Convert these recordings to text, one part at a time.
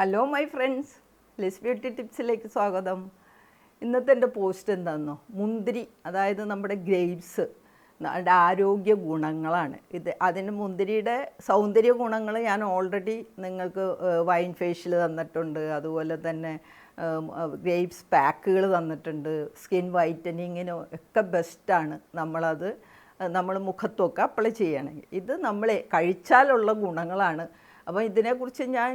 Hello my friends, Liz beauty ടിപ്സിലേക്ക് സ്വാഗതം. ഇന്നത്തെ എൻ്റെ പോസ്റ്റ് എന്താണെന്നോ, മുന്തിരി, അതായത് നമ്മുടെ ഗ്രേപ്സ്, നമ്മുടെ ആരോഗ്യ ഗുണങ്ങളാണ് ഇത്. അതിന് മുന്തിരിയുടെ സൗന്ദര്യ ഗുണങ്ങൾ ഞാൻ ഓൾറെഡി നിങ്ങൾക്ക് വൈൻ ഫേഷ്യൽ തന്നിട്ടുണ്ട്. അതുപോലെ തന്നെ ഗ്രേപ്സ് പാക്കുകൾ തന്നിട്ടുണ്ട്. സ്കിൻ വൈറ്റനിങ്ങിനും ഒക്കെ ബെസ്റ്റാണ്. നമ്മൾ മുഖത്തൊക്കെ അപ്ലൈ ചെയ്യുകയാണെങ്കിൽ ഇത് നമ്മൾ കഴിച്ചാലുള്ള ഗുണങ്ങളാണ്. അപ്പോൾ ഇതിനെക്കുറിച്ച് ഞാൻ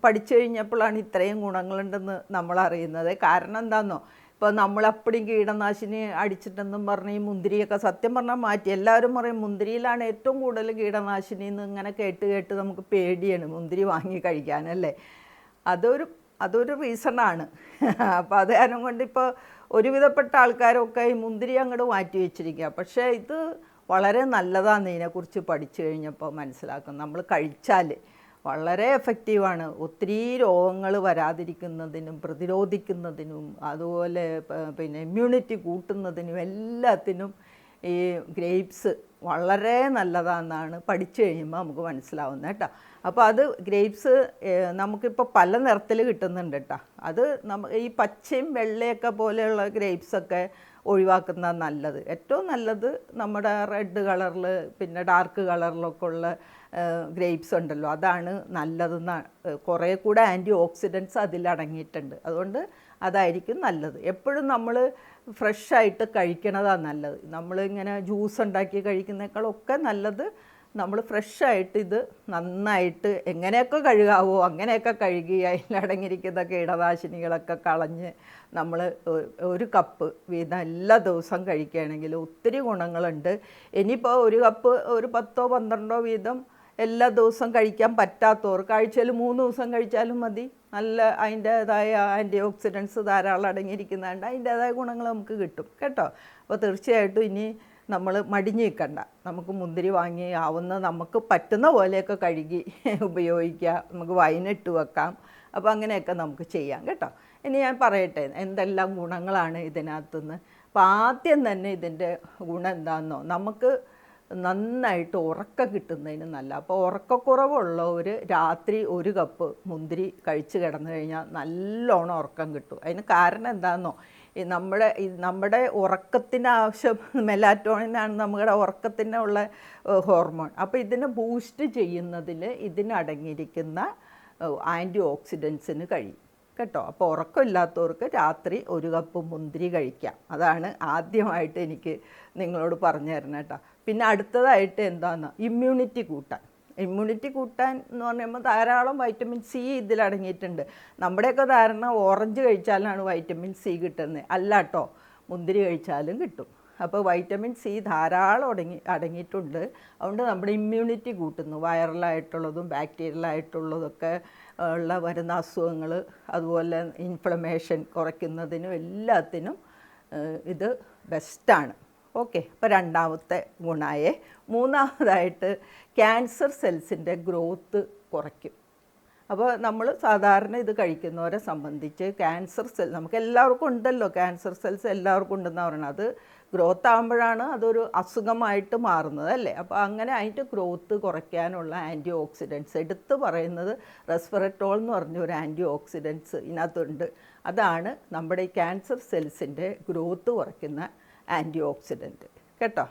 പഠിച്ചു കഴിഞ്ഞപ്പോഴാണ് ഇത്രയും ഗുണങ്ങളുണ്ടെന്ന് നമ്മൾ അറിയുന്നത്. കാരണം എന്താണെന്നോ, ഇപ്പോൾ നമ്മളപ്പടിയും കീടനാശിനി അടിച്ചിട്ടെന്നും പറഞ്ഞ് ഈ മുന്തിരിയൊക്കെ സത്യം പറഞ്ഞാൽ മാറ്റി. എല്ലാവരും പറയും മുന്തിരിയിലാണ് ഏറ്റവും കൂടുതൽ കീടനാശിനി എന്ന്. ഇങ്ങനെ കേട്ട് നമുക്ക് പേടിയാണ് മുന്തിരി വാങ്ങി കഴിക്കാനല്ലേ. അതൊരു റീസണാണ്. അപ്പോൾ അത് കാരണം കൊണ്ട് ഇപ്പോൾ ഒരുവിധപ്പെട്ട ആൾക്കാരൊക്കെ ഈ മുന്തിരി അങ്ങോട്ട് മാറ്റി വെച്ചിരിക്കുക. പക്ഷേ ഇത് വളരെ നല്ലതാണ്. ഇതിനെക്കുറിച്ച് പഠിച്ചു കഴിഞ്ഞപ്പോൾ മനസ്സിലാക്കും. നമ്മൾ കഴിച്ചാൽ വളരെ എഫക്റ്റീവാണ്. ഒത്തിരി രോഗങ്ങൾ വരാതിരിക്കുന്നതിനും പ്രതിരോധിക്കുന്നതിനും അതുപോലെ പിന്നെ ഇമ്മ്യൂണിറ്റി കൂട്ടുന്നതിനും എല്ലാത്തിനും ഈ ഗ്രേപ്സ് വളരെ നല്ലതാണെന്നാണ് പഠിച്ചു കഴിയുമ്പോൾ നമുക്ക് മനസ്സിലാവുന്നത് കേട്ടോ. അപ്പോൾ അത് ഗ്രേപ്സ് നമുക്കിപ്പോൾ പല നിറത്തിൽ കിട്ടുന്നുണ്ട് കേട്ടോ. അത് ഈ പച്ചയും വെള്ളയൊക്കെ പോലെയുള്ള ഗ്രേപ്സൊക്കെ ഒഴിവാക്കുന്നത് നല്ലത്. ഏറ്റവും നല്ലത് നമ്മുടെ റെഡ് കളറിൽ പിന്നെ ഡാർക്ക് കളറിലൊക്കെ ഉള്ള ഗ്രേപ്സ് ഉണ്ടല്ലോ, അതാണ് നല്ലതെന്ന്. കുറേ കൂടെ ആൻറ്റി ഓക്സിഡൻറ്റ്സ് അതിലടങ്ങിയിട്ടുണ്ട്. അതുകൊണ്ട് അതായിരിക്കും നല്ലത്. എപ്പോഴും നമ്മൾ ഫ്രഷായിട്ട് കഴിക്കണതാണ് നല്ലത്. നമ്മളിങ്ങനെ ജ്യൂസ് ഉണ്ടാക്കി കഴിക്കുന്നേക്കാളൊക്കെ നല്ലത് നമ്മൾ ഫ്രഷായിട്ട് ഇത് നന്നായിട്ട് എങ്ങനെയൊക്കെ കഴുകാവോ അങ്ങനെയൊക്കെ കഴുകി അതിലടങ്ങിയിരിക്കുന്ന കീടനാശിനികളൊക്കെ കളഞ്ഞ് നമ്മൾ ഒരു കപ്പ് വീതം എല്ലാ ദിവസവും കഴിക്കുകയാണെങ്കിൽ ഒത്തിരി ഗുണങ്ങളുണ്ട്. ഇനിയിപ്പോൾ ഒരു കപ്പ് ഒരു 10ഓ 12ഓ വീതം എല്ലാ ദിവസവും കഴിക്കാൻ പറ്റാത്തവർക്ക് ആഴ്ചയിൽ 3 ദിവസം കഴിച്ചാലും മതി. നല്ല അതിൻ്റേതായ ആൻറ്റി ഓക്സിഡൻസ് ധാരാളം അടങ്ങിയിരിക്കുന്നതുകൊണ്ട് അതിൻ്റേതായ ഗുണങ്ങൾ നമുക്ക് കിട്ടും കേട്ടോ. അപ്പോൾ തീർച്ചയായിട്ടും ഇനി നമ്മൾ മടിഞ്ഞ് നിൽക്കണ്ട. നമുക്ക് മുന്തിരി വാങ്ങി നമുക്ക് പറ്റുന്ന പോലെയൊക്കെ കഴുകി ഉപയോഗിക്കുക. നമുക്ക് വൈനിട്ട് വെക്കാം. അപ്പോൾ അങ്ങനെയൊക്കെ നമുക്ക് ചെയ്യാം കേട്ടോ. ഇനി ഞാൻ പറയട്ടെ എന്തെല്ലാം ഗുണങ്ങളാണ് ഇതിനകത്തുനിന്ന്. അപ്പോൾ ആദ്യം തന്നെ ഇതിൻ്റെ ഗുണം എന്താണെന്നോ, നമുക്ക് നന്നായിട്ട് ഉറക്കം കിട്ടുന്നതിന് നല്ല. അപ്പോൾ ഉറക്കക്കുറവുള്ളവർ രാത്രി 1 കപ്പ് മുന്തിരി കഴിച്ച് കിടന്നു കഴിഞ്ഞാൽ നല്ലോണം ഉറക്കം കിട്ടും. അതിന് കാരണം എന്താണെന്നോ, നമ്മുടെ ഉറക്കത്തിന് ആവശ്യം മെലാറ്റോണിനാണ് നമ്മുടെ ഉറക്കത്തിനുള്ള ഹോർമോൺ. അപ്പോൾ ഇതിനെ ബൂസ്റ്റ് ചെയ്യുന്നതിൽ ഇതിനടങ്ങിയിരിക്കുന്ന ആൻറ്റി ഓക്സിഡൻസിന് കഴിയും കേട്ടോ. അപ്പോൾ ഉറക്കമില്ലാത്തവർക്ക് രാത്രി 1 കപ്പ് മുന്തിരി കഴിക്കാം. അതാണ് ആദ്യമായിട്ട് എനിക്ക് നിങ്ങളോട് പറഞ്ഞു തരണം കേട്ടോ. പിന്നെ അടുത്തതായിട്ട് എന്താണെന്ന്, ഇമ്മ്യൂണിറ്റി കൂട്ടാൻ എന്ന് പറയുമ്പോൾ ധാരാളം വൈറ്റമിൻ സി ഇതിലടങ്ങിയിട്ടുണ്ട്. നമ്മുടെയൊക്കെ ധാരണ ഓറഞ്ച് കഴിച്ചാലാണ് വൈറ്റമിൻ സി കിട്ടുന്നത്. അല്ല കേട്ടോ, മുന്തിരി കഴിച്ചാലും കിട്ടും. അപ്പോൾ വൈറ്റമിൻ സി ധാരാളം അടങ്ങിയിട്ടുണ്ട്. അതുകൊണ്ട് നമ്മുടെ ഇമ്മ്യൂണിറ്റി കൂട്ടുന്നു. വൈറലായിട്ടുള്ളതും ബാക്ടീരിയലായിട്ടുള്ളതൊക്കെ വരുന്ന അസുഖങ്ങൾ, അതുപോലെ ഇൻഫ്ലമേഷൻ കുറയ്ക്കുന്നതിനും എല്ലാത്തിനും ഇത് ബെസ്റ്റാണ്. ഓക്കെ, അപ്പോൾ രണ്ടാമത്തെ ഗുണമായേ. മൂന്നാമതായിട്ട് ക്യാൻസർ സെൽസിൻ്റെ ഗ്രോത്ത് കുറയ്ക്കും. അപ്പോൾ നമ്മൾ സാധാരണ ഇത് കഴിക്കുന്നവരെ സംബന്ധിച്ച് ക്യാൻസർ സെൽ നമുക്ക് എല്ലാവർക്കും ഉണ്ടല്ലോ. ക്യാൻസർ സെൽസ് എല്ലാവർക്കും ഉണ്ടെന്ന് പറയുന്നത്. അത് ഗ്രോത്ത് ആകുമ്പോഴാണ് അതൊരു അസുഖമായിട്ട് മാറുന്നത് അല്ലേ. അപ്പോൾ അങ്ങനെ അതിൻ്റെ ഗ്രോത്ത് കുറയ്ക്കാനുള്ള ആൻറ്റി ഓക്സിഡൻറ്റ്സ് എടുത്ത് പറയുന്നത് റെസ്വെറട്രോൾ എന്ന് പറഞ്ഞൊരു ആൻറ്റി ഓക്സിഡൻറ്റ്സ് ഇതിനകത്തുണ്ട്. അതാണ് നമ്മുടെ ഈ ക്യാൻസർ സെൽസിൻ്റെ ഗ്രോത്ത് കുറയ്ക്കുന്ന ആൻറ്റി ഓക്സിഡൻറ്റ് കേട്ടോ.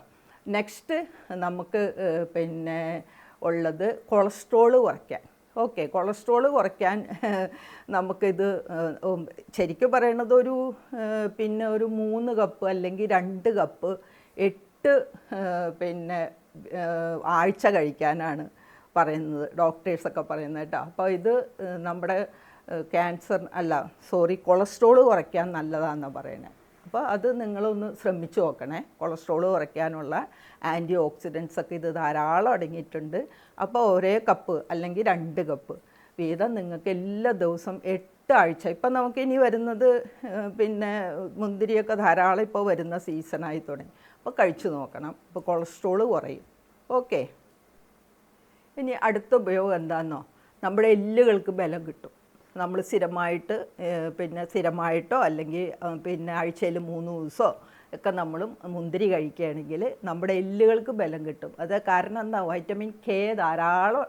നെക്സ്റ്റ് നമുക്ക് പിന്നെ ഉള്ളത് കൊളസ്ട്രോള് കുറയ്ക്കാൻ. ഓക്കെ, കൊളസ്ട്രോള് കുറയ്ക്കാൻ നമുക്കിത് ശരിക്കും പറയണത് ഒരു 3 കപ്പ് അല്ലെങ്കിൽ 2 കപ്പ് 8 ആഴ്ച കഴിക്കാനാണ് പറയുന്നത്, ഡോക്ടേഴ്സൊക്കെ പറയുന്നത് കേട്ടോ. അപ്പോൾ ഇത് നമ്മുടെ കൊളസ്ട്രോള് കുറയ്ക്കാൻ നല്ലതാണെന്നാണ് പറയുന്നത്. അപ്പോൾ അത് നിങ്ങളൊന്ന് ശ്രമിച്ചു നോക്കണേ. കൊളസ്ട്രോൾ കുറയ്ക്കാനുള്ള ആൻറ്റി ഓക്സിഡൻസ് ഒക്കെ ഇത് ധാരാളം അടങ്ങിയിട്ടുണ്ട്. അപ്പോൾ 1 കപ്പ് അല്ലെങ്കിൽ 2 കപ്പ് വീതം നിങ്ങൾക്ക് എല്ലാ ദിവസം 8 ആഴ്ച. ഇപ്പം നമുക്കിനി വരുന്നത് മുന്തിരിയൊക്കെ ധാരാളം ഇപ്പോൾ വരുന്ന സീസണായി തുടങ്ങി. അപ്പോൾ കഴിച്ചു നോക്കണം. അപ്പോൾ കൊളസ്ട്രോൾ കുറയും. ഓക്കെ, ഇനി അടുത്ത ഉപയോഗം എന്താണെന്നോ, നമ്മുടെ എല്ലുകൾക്ക് ബലം കിട്ടും. നമ്മൾ സ്ഥിരമായിട്ടോ അല്ലെങ്കിൽ ആഴ്ചയിൽ 3 ദിവസമോ ഒക്കെ നമ്മൾ മുന്തിരി കഴിക്കുകയാണെങ്കിൽ നമ്മുടെ എല്ലുകൾക്ക് ബലം കിട്ടും. അത് കാരണം എന്താ, വൈറ്റമിൻ കെ ധാരാളം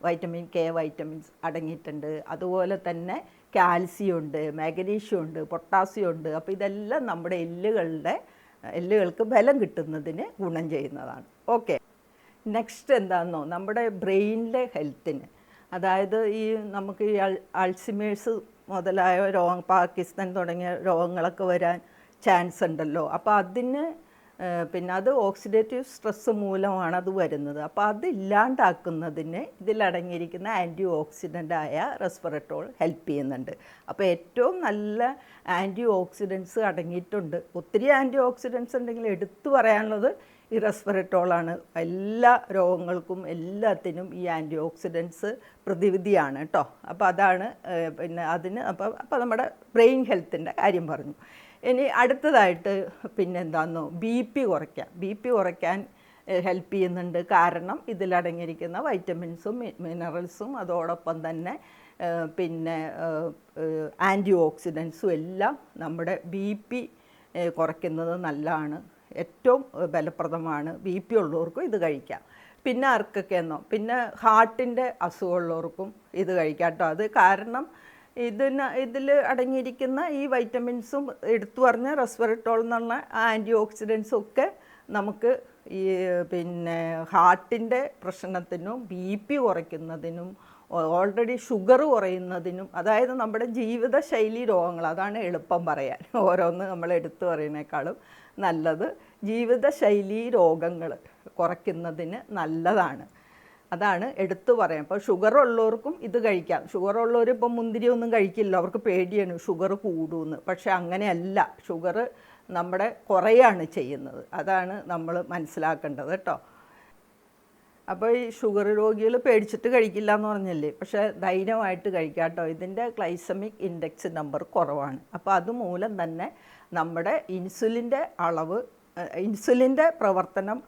വൈറ്റമിൻ കെ വൈറ്റമിൻസ് അടങ്ങിയിട്ടുണ്ട്. അതുപോലെ തന്നെ കാൽസ്യം ഉണ്ട്, മാഗ്നീഷ്യം ഉണ്ട്, പൊട്ടാസ്യം ഉണ്ട്. അപ്പോൾ ഇതെല്ലാം നമ്മുടെ എല്ലുകൾക്ക് ബലം കിട്ടുന്നതിന് ഗുണം ചെയ്യുന്നതാണ്. ഓക്കെ, നെക്സ്റ്റ് എന്താണെന്നോ, നമ്മുടെ ബ്രെയിനിലെ ഹെൽത്തിന്, അതായത് ഈ നമുക്ക് ഈ അൾസിമേഴ്സ് മുതലായ പാർക്കിൻസൺ തുടങ്ങിയ രോഗങ്ങളൊക്കെ വരാൻ ചാൻസ് ഉണ്ടല്ലോ. അപ്പോൾ അതിന് പിന്നെ അത് ഓക്സിഡേറ്റീവ് സ്ട്രെസ്സ് മൂലമാണ് അത് വരുന്നത്. അപ്പോൾ അത് ഇല്ലാണ്ടാക്കുന്നതിന് ഇതിലടങ്ങിയിരിക്കുന്ന ആൻറ്റി ഓക്സിഡൻ്റായ റെസ്വെറാട്രോൾ ഹെൽപ്പ് ചെയ്യുന്നുണ്ട്. അപ്പോൾ ഏറ്റവും നല്ല ആൻറ്റി ഓക്സിഡൻസ് അടങ്ങിയിട്ടുണ്ട്. ഒത്തിരി ആൻറ്റി ഓക്സിഡൻസ് ഉണ്ടെങ്കിൽ എടുത്തു പറയാനുള്ളത് ഈ റെസ്വെറാട്രോളാണ്. എല്ലാ രോഗങ്ങൾക്കും എല്ലാത്തിനും ഈ ആൻറ്റി ഓക്സിഡൻസ് പ്രതിവിധിയാണ് കേട്ടോ. അപ്പോൾ അതാണ് പിന്നെ അതിന് അപ്പോൾ നമ്മുടെ ബ്രെയിൻ ഹെൽത്തിൻ്റെ കാര്യം പറഞ്ഞു. ഇനി അടുത്തതായിട്ട് പിന്നെന്താണെന്നോ, ബി പി കുറയ്ക്കാൻ ഹെൽപ്പ് ചെയ്യുന്നുണ്ട്. കാരണം ഇതിലടങ്ങിയിരിക്കുന്ന വൈറ്റമിൻസും മിനറൽസും അതോടൊപ്പം തന്നെ പിന്നെ ആൻറ്റി ഓക്സിഡൻസും എല്ലാം നമ്മുടെ ബി പി കുറയ്ക്കുന്നത് നല്ലതാണ്, ഏറ്റവും ഫലപ്രദമാണ്. ബി പി ഉള്ളവർക്കും ഇത് കഴിക്കാം. പിന്നെ ആർക്കൊക്കെയെന്നോ, പിന്നെ ഹാർട്ടിൻ്റെ അസുഖമുള്ളവർക്കും ഇത് കഴിക്കാം കേട്ടോ. അത് കാരണം ഇതിൽ അടങ്ങിയിരിക്കുന്ന ഈ വൈറ്റമിൻസും എടുത്തു പറഞ്ഞ റെസ്വെറാട്രോൾ എന്നുള്ള ആൻറ്റി ഓക്സിഡൻസും ഒക്കെ നമുക്ക് ഈ പിന്നെ ഹാർട്ടിൻ്റെ പ്രശ്നത്തിനും ബി പി കുറയ്ക്കുന്നതിനും ഓൾറെഡി ഷുഗർ കുറയുന്നതിനും, അതായത് നമ്മുടെ ജീവിതശൈലി രോഗങ്ങൾ, അതാണ് എളുപ്പം പറയാൻ, ഓരോന്ന് നമ്മൾ എടുത്തു പറയുന്നേക്കാളും നല്ലത് ജീവിതശൈലി രോഗങ്ങൾ കുറയ്ക്കുന്നതിന് നല്ലതാണ്. അതാണ് എടുത്തു പറയാം. അപ്പോൾ ഷുഗർ ഉള്ളവർക്കും ഇത് കഴിക്കാം. ഷുഗർ ഉള്ളവർ ഇപ്പം മുന്തിരി ഒന്നും കഴിക്കില്ല, അവർക്ക് പേടിയാണ് ഷുഗർ കൂടുമെന്ന്. പക്ഷേ അങ്ങനെയല്ല, ഷുഗർ നമ്മുടെ കുറയാണ് ചെയ്യുന്നത്. അതാണ് നമ്മൾ മനസ്സിലാക്കേണ്ടത് കേട്ടോ. അപ്പോൾ ഈ ഷുഗർ രോഗികൾ പേടിച്ചിട്ട് കഴിക്കില്ല എന്ന് പറഞ്ഞല്ലേ, പക്ഷേ ധൈര്യമായിട്ട് കഴിക്കാം കേട്ടോ. ഇതിൻ്റെ ഗ്ലൈസമിക് ഇൻഡെക്സ് നമ്പർ കുറവാണ്. അപ്പോൾ അതുമൂലം തന്നെ നമ്മുടെ ഇൻസുലിൻ്റെ പ്രവർത്തനം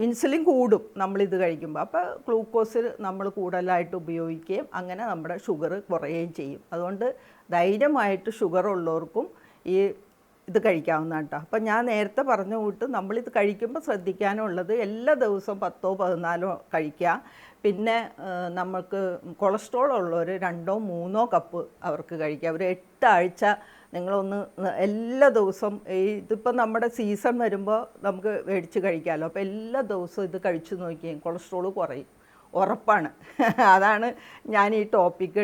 ഇൻസുലിൻ കൂടും നമ്മളിത് കഴിക്കുമ്പോൾ. അപ്പോൾ ഗ്ലൂക്കോസ് നമ്മൾ കൂടുതലായിട്ട് ഉപയോഗിക്കുകയും അങ്ങനെ നമ്മുടെ ഷുഗർ കുറയുകയും ചെയ്യും. അതുകൊണ്ട് ധൈര്യമായിട്ട് ഷുഗർ ഉള്ളവർക്കും ഇത് കഴിക്കാവുന്നതാണ് കേട്ടോ. അപ്പോൾ ഞാൻ നേരത്തെ പറഞ്ഞ കൂട്ട് നമ്മളിത് കഴിക്കുമ്പോൾ ശ്രദ്ധിക്കാനുള്ളത് എല്ലാ ദിവസവും 10-14 കഴിക്കുക. പിന്നെ നമുക്ക് കൊളസ്ട്രോൾ ഉള്ളവർ 2-3 കപ്പ് അവർക്ക് കഴിക്കുക. ഒരു 8 ആഴ്ച നിങ്ങളൊന്ന് എല്ലാ ദിവസവും ഇതിപ്പോൾ നമ്മുടെ സീസൺ വരുമ്പോൾ നമുക്ക് മേടിച്ച് കഴിക്കാമല്ലോ. അപ്പോൾ എല്ലാ ദിവസവും ഇത് കഴിച്ചു നോക്കിയും കൊളസ്ട്രോൾ കുറയും, ഉറപ്പാണ്. അതാണ് ഞാൻ ഈ ടോപ്പിക്ക്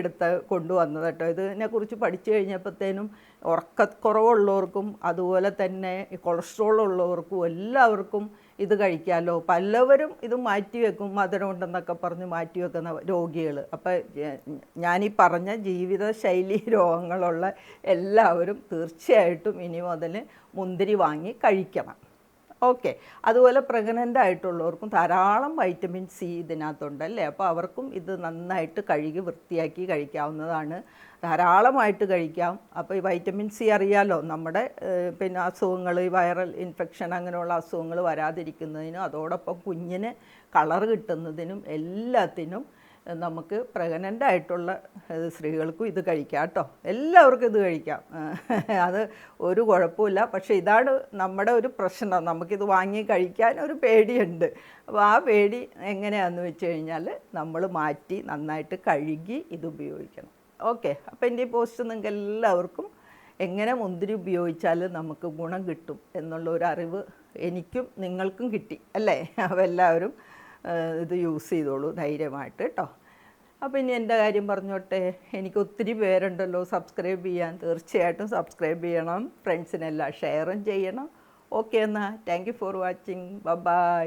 കൊണ്ടുവന്നത് കേട്ടോ. ഇതിനെക്കുറിച്ച് പഠിച്ചു കഴിഞ്ഞപ്പോഴത്തേനും ഉറക്കക്കുറവുള്ളവർക്കും അതുപോലെ തന്നെ കൊളസ്ട്രോൾ ഉള്ളവർക്കും എല്ലാവർക്കും ഇത് കഴിക്കാമല്ലോ. പലവരും ഇത് മാറ്റിവെക്കും, മധുരം ഉണ്ടെന്നൊക്കെ പറഞ്ഞ് മാറ്റിവെക്കുന്ന രോഗികൾ. അപ്പോൾ ഞാനീ പറഞ്ഞ ജീവിതശൈലി രോഗങ്ങളുള്ള എല്ലാവരും തീർച്ചയായിട്ടും ഇനി മുതൽ മുന്തിരി വാങ്ങി കഴിക്കണം. ഓക്കെ, അതുപോലെ പ്രഗ്നൻ്റ് ആയിട്ടുള്ളവർക്കും ധാരാളം വൈറ്റമിൻ സി ഇതിനകത്തുണ്ടല്ലേ. അപ്പോൾ അവർക്കും ഇത് നന്നായിട്ട് കഴുകി വൃത്തിയാക്കി കഴിക്കാവുന്നതാണ്, ധാരാളമായിട്ട് കഴിക്കാം. അപ്പോൾ ഈ വൈറ്റമിൻ സി അറിയാലോ, നമ്മുടെ പിന്നെ അസുഖങ്ങൾ, വൈറൽ ഇൻഫെക്ഷൻ അങ്ങനെയുള്ള അസുഖങ്ങൾ വരാതിരിക്കുന്നതിനും അതോടൊപ്പം കുഞ്ഞിന് കളർ കിട്ടുന്നതിനും എല്ലാത്തിനും നമുക്ക് പ്രഗ്നൻ്റ് ആയിട്ടുള്ള സ്ത്രീകൾക്കും ഇത് കഴിക്കാം കേട്ടോ. എല്ലാവർക്കും ഇത് കഴിക്കാം, അത് ഒരു കുഴപ്പമില്ല. പക്ഷേ ഇതാണ് നമ്മുടെ ഒരു പ്രശ്നം, നമുക്കിത് വാങ്ങി കഴിക്കാൻ ഒരു പേടിയുണ്ട്. അപ്പോൾ ആ പേടി എങ്ങനെയാണെന്ന് വെച്ച് കഴിഞ്ഞാൽ നമ്മൾ മാറ്റി നന്നായിട്ട് കഴുകി ഇത് ഉപയോഗിക്കണം. ഓക്കെ, അപ്പോൾ എൻ്റെ ഈ പോസ്റ്റ് നിങ്ങൾക്ക് എല്ലാവർക്കും എങ്ങനെ മുന്തിരി ഉപയോഗിച്ചാൽ നമുക്ക് ഗുണം കിട്ടും എന്നുള്ള ഒരു അറിവ് എനിക്കും നിങ്ങൾക്കും കിട്ടി അല്ലേ. അപ്പോൾ എല്ലാവരും ഇത് യൂസ് ചെയ്തോളൂ ധൈര്യമായിട്ട് കേട്ടോ. അപ്പോൾ ഇനി എൻ്റെ കാര്യം പറഞ്ഞോട്ടെ, എനിക്ക് ഒത്തിരി പേരുണ്ടല്ലോ സബ്സ്ക്രൈബ് ചെയ്യാൻ. തീർച്ചയായിട്ടും സബ്സ്ക്രൈബ് ചെയ്യണം, ഫ്രണ്ട്സിനെല്ലാം ഷെയറും ചെയ്യണം. ഓക്കെ, എന്നാൽ thank you for watching. By.